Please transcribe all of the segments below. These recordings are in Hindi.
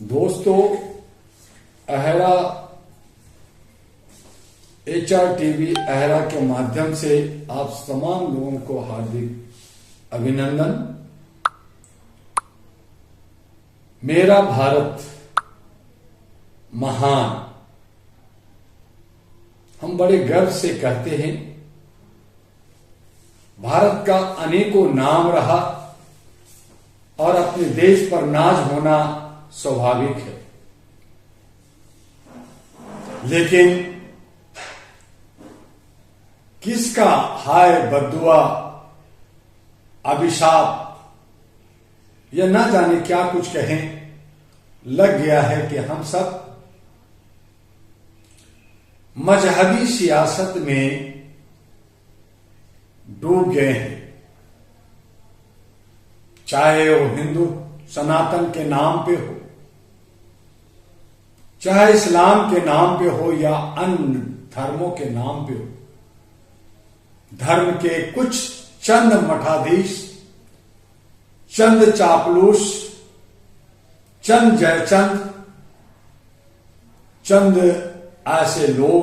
दोस्तों, अहरा HRTV अहरा के माध्यम से आप तमाम लोगों को हार्दिक अभिनंदन। मेरा भारत महान, हम बड़े गर्व से कहते हैं। भारत का अनेकों नाम रहा और अपने देश पर नाज होना स्वाभाविक है, लेकिन किसका हाय बद्दुआ, अभिशाप या न जाने क्या कुछ कहें लग गया है कि हम सब मजहबी सियासत में डूब गए हैं। चाहे वो हिंदू सनातन के नाम पे हो, चाहे इस्लाम के नाम पे हो या अन्य धर्मों के नाम पे हो, धर्म के कुछ चंद मठाधीश, चंद चापलूस, चंद जयचंद, चंद ऐसे लोग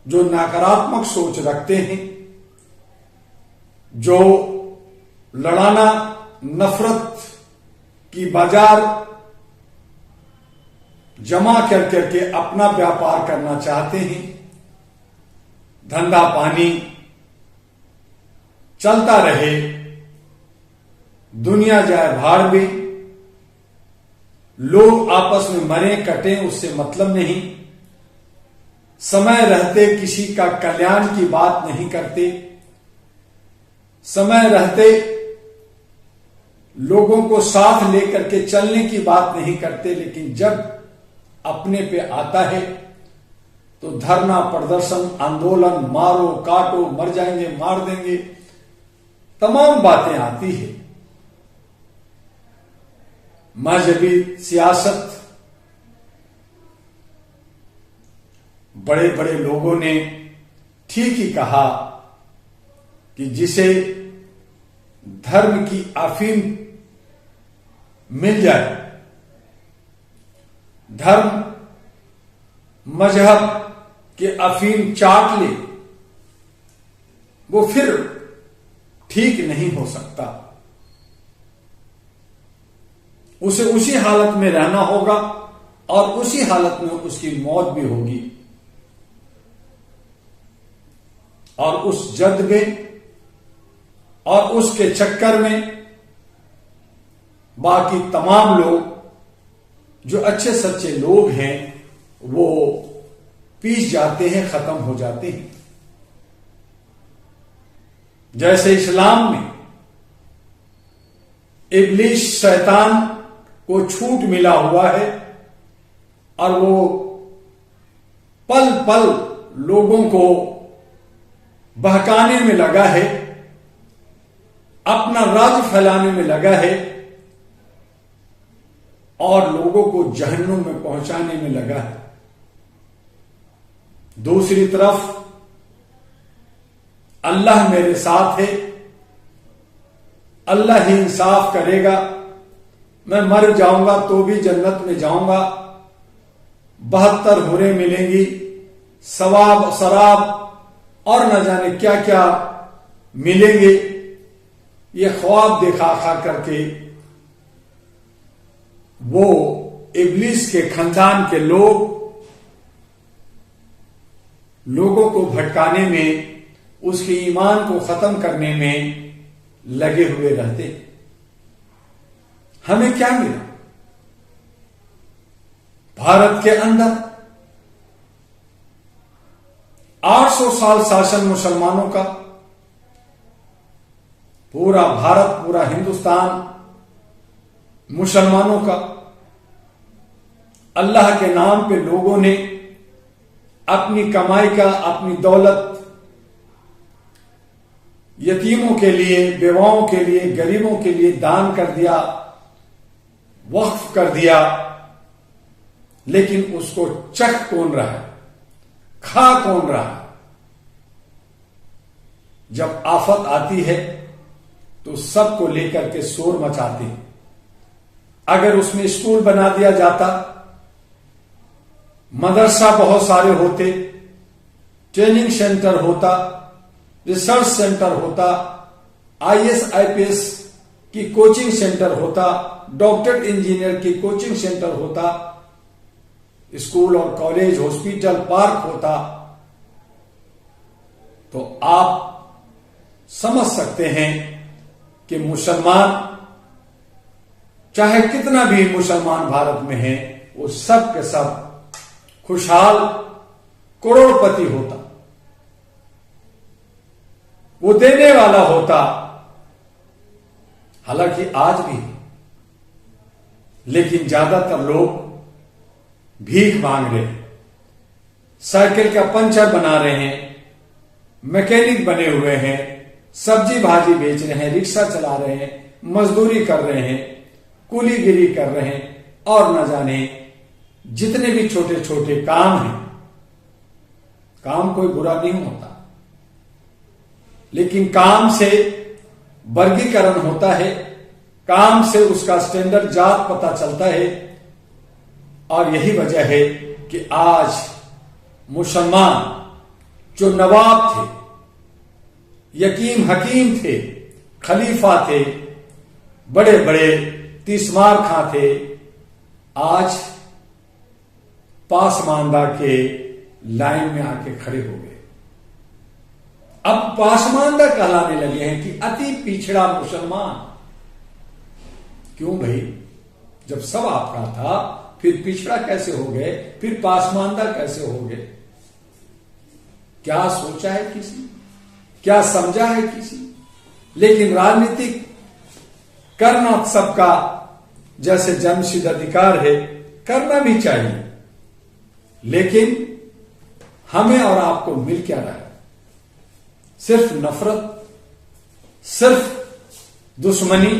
जो नकारात्मक सोच रखते हैं, जो लड़ाना नफरत की बाजार जमा कर करके अपना व्यापार करना चाहते हैं। धंधा पानी चलता रहे, दुनिया जाए भाड़ में, लोग आपस में मरे कटे उससे मतलब नहीं, समय रहते किसी का कल्याण की बात नहीं करते, समय रहते लोगों को साथ लेकर के चलने की बात नहीं करते, लेकिन जब अपने पे आता है तो धरना प्रदर्शन, आंदोलन, मारो काटो, मर जाएंगे, मार देंगे, तमाम बातें आती है। मजहबी सियासत, बड़े बड़े लोगों ने ठीक ही कहा कि जिसे धर्म की अफीम मिल जाए, धर्म मजहब के अफीम चाट ले, वो फिर ठीक नहीं हो सकता। उसे उसी हालत में रहना होगा और उसी हालत में उसकी मौत भी होगी। और उस जद में और उसके चक्कर में बाकी तमाम लोग जो अच्छे सच्चे लोग हैं वो पीस जाते हैं, खत्म हो जाते हैं। जैसे इस्लाम में इब्लीस शैतान को छूट मिला हुआ है और वो पल पल लोगों को बहकाने में लगा है, अपना राज फैलाने में लगा है और लोगों को जहन्नुम में पहुंचाने में लगा है। दूसरी तरफ अल्लाह मेरे साथ है, अल्लाह ही इंसाफ करेगा, मैं मर जाऊंगा तो भी जन्नत में जाऊंगा, 72 हुरें मिलेंगी, सवाब शराब और न जाने क्या क्या मिलेंगे। ये ख्वाब दिखा खा करके वो इब्लीस के खानदान के लोगों को भटकाने में, उसके ईमान को खत्म करने में लगे हुए रहते। हमें क्या मिला? भारत के अंदर 800 साल शासन मुसलमानों का, पूरा भारत, पूरा हिंदुस्तान मुसलमानों का। अल्लाह के नाम पे लोगों ने अपनी कमाई का, अपनी दौलत यतीमों के लिए, बेवाओं के लिए, गरीबों के लिए दान कर दिया, वक्फ कर दिया, लेकिन उसको चख कौन रहा है, खा कौन रहा है? जब आफत आती है तो सबको लेकर के शोर मचाते हैं। अगर उसमें स्कूल बना दिया जाता, मदरसा बहुत सारे होते, ट्रेनिंग सेंटर होता, रिसर्च सेंटर होता, आईएएस आईपीएस की कोचिंग सेंटर होता, डॉक्टर इंजीनियर की कोचिंग सेंटर होता, स्कूल और कॉलेज, हॉस्पिटल, पार्क होता, तो आप समझ सकते हैं कि मुसलमान, चाहे कितना भी मुसलमान भारत में है, वो सब के सब खुशहाल करोड़पति होता, वो देने वाला होता। हालांकि आज भी, लेकिन ज्यादातर लोग भीख मांग रहे हैं, साइकिल का पंचर बना रहे हैं, मैकेनिक बने हुए हैं, सब्जी भाजी बेच रहे हैं, रिक्शा चला रहे हैं, मजदूरी कर रहे हैं, कुलीगिरी कर रहे हैं, और न जाने जितने भी छोटे छोटे काम हैं। काम कोई बुरा नहीं होता, लेकिन काम से वर्गीकरण होता है, काम से उसका स्टैंडर्ड जात पता चलता है। और यही वजह है कि आज मुसलमान जो नवाब थे, यकीम हकीम थे, खलीफा थे, बड़े बड़े तीसमार खां थे, आज पासमानदा के लाइन में आके खड़े हो गए। अब पासमानदा कहलाने लगे हैं कि अति पिछड़ा मुसलमान। क्यों भाई, जब सब आपका था, फिर पिछड़ा कैसे हो गए, फिर पासमानदा कैसे हो गए? क्या सोचा है किसी, क्या समझा है किसी? लेकिन राजनीतिक करना सबका जैसे जन्मसिद्ध अधिकार है, करना भी चाहिए, लेकिन हमें और आपको मिल क्या रहा है? सिर्फ नफरत, सिर्फ दुश्मनी।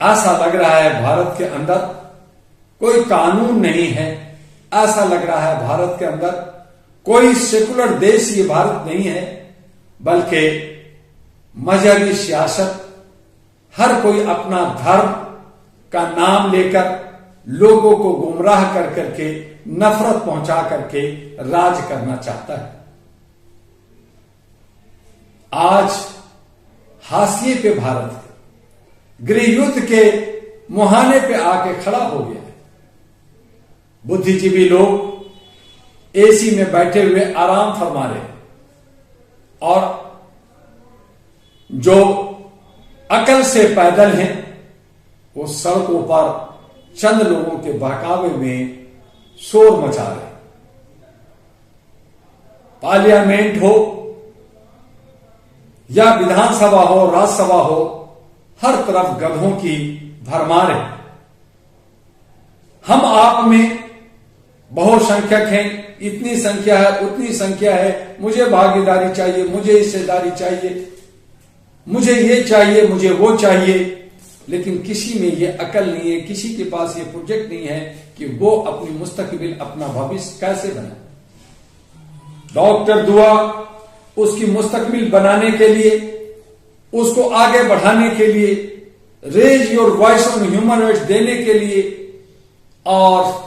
ऐसा लग रहा है भारत के अंदर कोई कानून नहीं है, ऐसा लग रहा है भारत के अंदर कोई सेकुलर देश ये भारत नहीं है, बल्कि मजहबी सियासत, हर कोई अपना धर्म का नाम लेकर लोगों को गुमराह कर करके, नफरत पहुंचा करके राज करना चाहता है। आज हाशिए पे भारत है, गृह युद्ध के मुहाने पे आके खड़ा हो गया है। बुद्धिजीवी लोग एसी में बैठे हुए आराम फरमा रहे हैं, और जो अकल से पैदल हैं वो सड़कों पर चंद लोगों के बहकावे में शोर मचा रहे। पार्लियामेंट हो या विधानसभा हो, राज्यसभा हो, हर तरफ गधों की भरमार है। हम आप में बहुसंख्यक हैं, इतनी संख्या है, उतनी संख्या है, मुझे भागीदारी चाहिए, मुझे हिस्सेदारी चाहिए, मुझे ये चाहिए, मुझे वो चाहिए। लेकिन किसी में ये अकल नहीं है, किसी के पास ये प्रोजेक्ट नहीं है कि वो अपनी मुस्तकबिल, अपना भविष्य कैसे बनाए। डॉक्टर दुआ उसकी मुस्तकबिल बनाने के लिए, उसको आगे बढ़ाने के लिए, raise your voice on human rights देने के लिए, और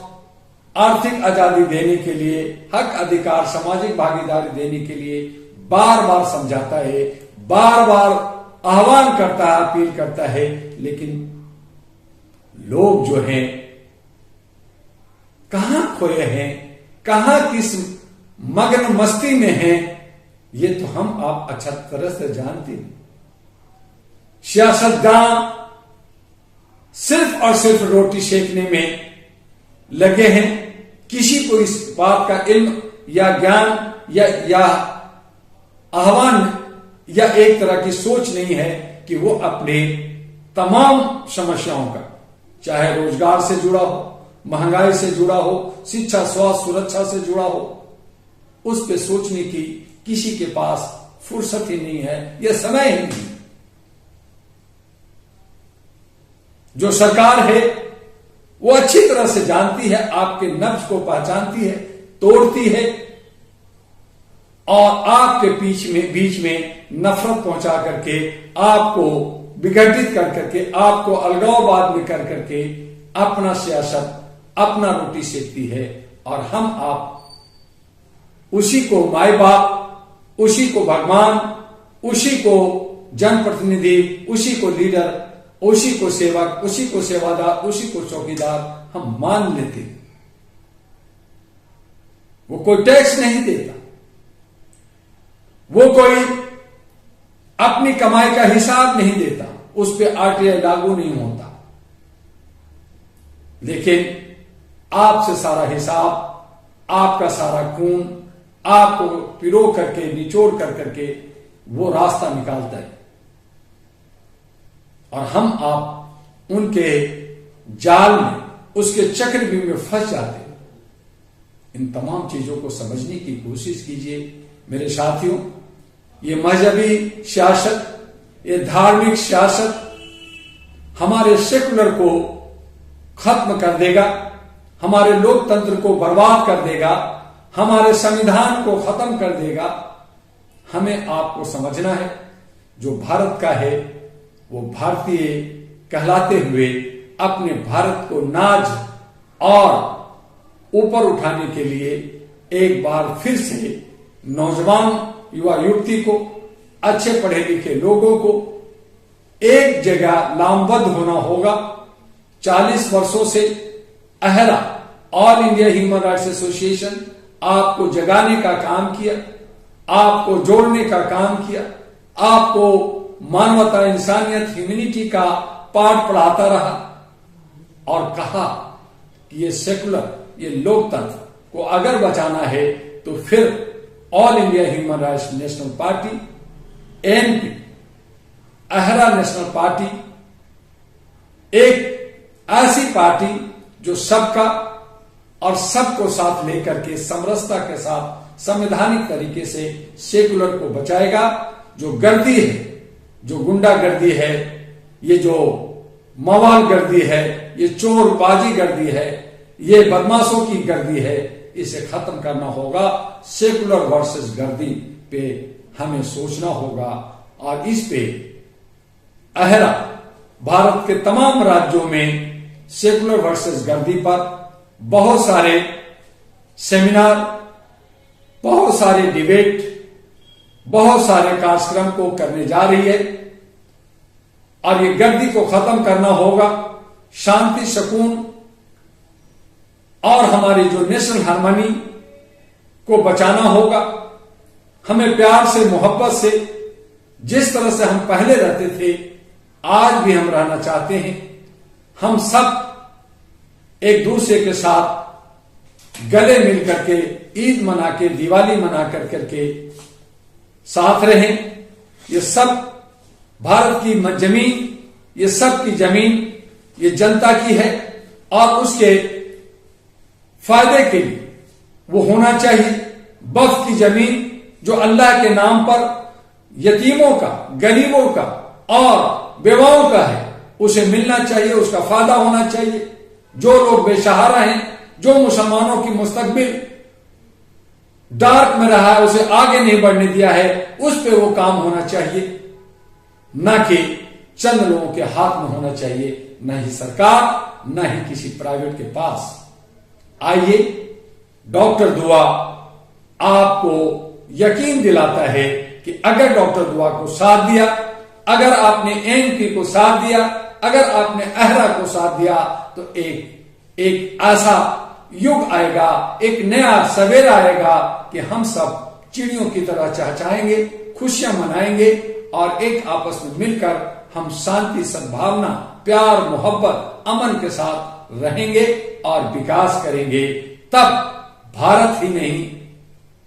आर्थिक आजादी देने के लिए, हक अधिकार, सामाजिक भागीदारी देने के लिए बार बार समझाता है, बार बार आह्वान करता है, अपील करता है। लेकिन लोग जो हैं कहां खोए हैं, कहां किस मग्न मस्ती में हैं, ये तो हम आप अच्छा तरह से जानते हैं। सियासतदान सिर्फ और सिर्फ रोटी सेकने में लगे हैं, किसी को इस बात का इल्म या ज्ञान या आह्वान या एक तरह की सोच नहीं है कि वो अपने तमाम समस्याओं का, चाहे रोजगार से जुड़ा हो, महंगाई से जुड़ा हो, शिक्षा, स्वास्थ्य, सुरक्षा से जुड़ा हो, उस पे सोचने की किसी के पास फुर्सत ही नहीं है, यह समय ही नहीं। जो सरकार है वो अच्छी तरह से जानती है, आपके नब्ज को पहचानती है, तोड़ती है, और आपके बीच में नफरत पहुंचा करके आपको विघटित कर करके, आपको अलगाववाद में कर करके अपना सियासत, अपना रोटी सेकती है। और हम आप उसी को माई बाप, उसी को भगवान, उसी को जनप्रतिनिधि, उसी को लीडर, उसी को सेवक, उसी को सेवादार, उसी को चौकीदार हम मान लेते। वो कोई टैक्स नहीं देता, वो कोई अपनी कमाई का हिसाब नहीं देता, उस पर आरटीआई लागू नहीं होता। लेकिन आपसे सारा हिसाब, आपका सारा खून, आपको पिरो करके, निचोड़ कर करके वो रास्ता निकालता है। और हम आप उनके जाल में, उसके चक्रव्यूह में फंस जाते हैं। इन तमाम चीजों को समझने की कोशिश कीजिए मेरे साथियों। ये मजहबी सियासत, ये धार्मिक सियासत हमारे सेकुलर को खत्म कर देगा, हमारे लोकतंत्र को बर्बाद कर देगा, हमारे संविधान को खत्म कर देगा। हमें आपको समझना है, जो भारत का है वो भारतीय कहलाते हुए अपने भारत को नाज और ऊपर उठाने के लिए एक बार फिर से नौजवान युवा युवती को, अच्छे पढ़े लिखे लोगों को एक जगह लामबद्ध होना होगा। 40 वर्षों से Ahra all India human rights association आपको जगाने का काम किया, आपको जोड़ने का काम किया, आपको मानवता, इंसानियत, ह्यूमैनिटी का पाठ पढ़ाता रहा और कहा कि ये सेकुलर, ये लोकतंत्र को अगर बचाना है तो फिर all India human rights national party, ANP, Ahra national party, एक ऐसी पार्टी जो सबका और सबको साथ लेकर के समरसता के साथ संवैधानिक तरीके से सेकुलर को बचाएगा। जो गर्दी है, जो गुंडागर्दी है, ये जो मवाल गर्दी है, ये चोरबाजी गर्दी है, ये बदमाशों की गर्दी है, इसे खत्म करना होगा। सेकुलर वर्सेस गर्दी पे हमें सोचना होगा और इस पे अहरा भारत के तमाम राज्यों में सेकुलर वर्सेस गर्दी पर बहुत सारे सेमिनार, बहुत सारे डिबेट, बहुत सारे कार्यक्रम को करने जा रही है और ये गर्दी को खत्म करना होगा। शांति, सुकून और हमारी जो नेशनल हार्मनी को बचाना होगा। हमें प्यार से, मोहब्बत से, जिस तरह से हम पहले रहते थे आज भी हम रहना चाहते हैं। हम सब एक दूसरे के साथ गले मिल करके ईद मना के, दिवाली मना कर करके साथ रहें। ये सब भारत की जमीन, ये सब की जमीन, ये जनता की है और उसके फायदे के लिए वो होना चाहिए। वक्फ की जमीन जो अल्लाह के नाम पर यतीमों का, गरीबों का और बेवाओं का है, उसे मिलना चाहिए, उसका फायदा होना चाहिए। जो लोग बेसहारा हैं, जो मुसलमानों की मुस्तकबिल डार्क में रहा है, उसे आगे नहीं बढ़ने दिया है, उस पे वो काम होना चाहिए, न कि चंद लोगों के हाथ में होना चाहिए, न ही सरकार, न ही किसी प्राइवेट के पास। आइए, डॉक्टर दुआ आपको यकीन दिलाता है कि अगर डॉक्टर दुआ को साथ दिया, अगर आपने एएनपी को साथ दिया, अगर आपने अहरा को साथ दिया, तो एक ऐसा युग आएगा, एक नया सवेरा आएगा कि हम सब चिड़ियों की तरह चहचहाएंगे, खुशियां मनाएंगे और एक आपस में मिलकर हम शांति, सद्भावना, प्यार, मोहब्बत, अमन के साथ रहेंगे और विकास करेंगे। तब भारत ही नहीं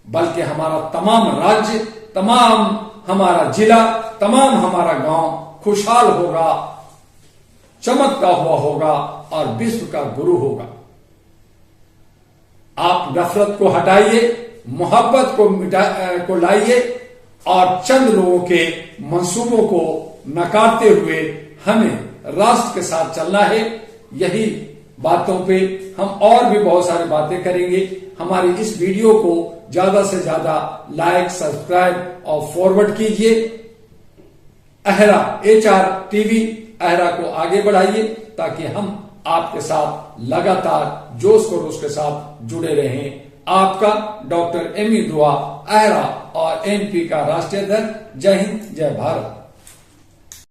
बल्कि हमारा तमाम राज्य, तमाम हमारा जिला, तमाम हमारा गांव खुशहाल होगा, चमकता हुआ होगा और विश्व का गुरु होगा। आप नफरत को हटाइए, मोहब्बत को लाइए और चंद लोगों के मंसूबों को नकारते हुए हमें राष्ट्र के साथ चलना है। यही बातों पे हम और भी बहुत सारी बातें करेंगे। हमारी इस वीडियो को ज्यादा से ज्यादा लाइक, सब्सक्राइब और फॉरवर्ड कीजिए। अहरा HR TV अहरा को आगे बढ़ाइए ताकि हम आपके साथ लगातार जोश खरोश के साथ जुड़े रहें। आपका डॉक्टर एमी दुआ, अहरा और NP का राष्ट्रीय अध्यक्ष। जय हिंद, जय भारत।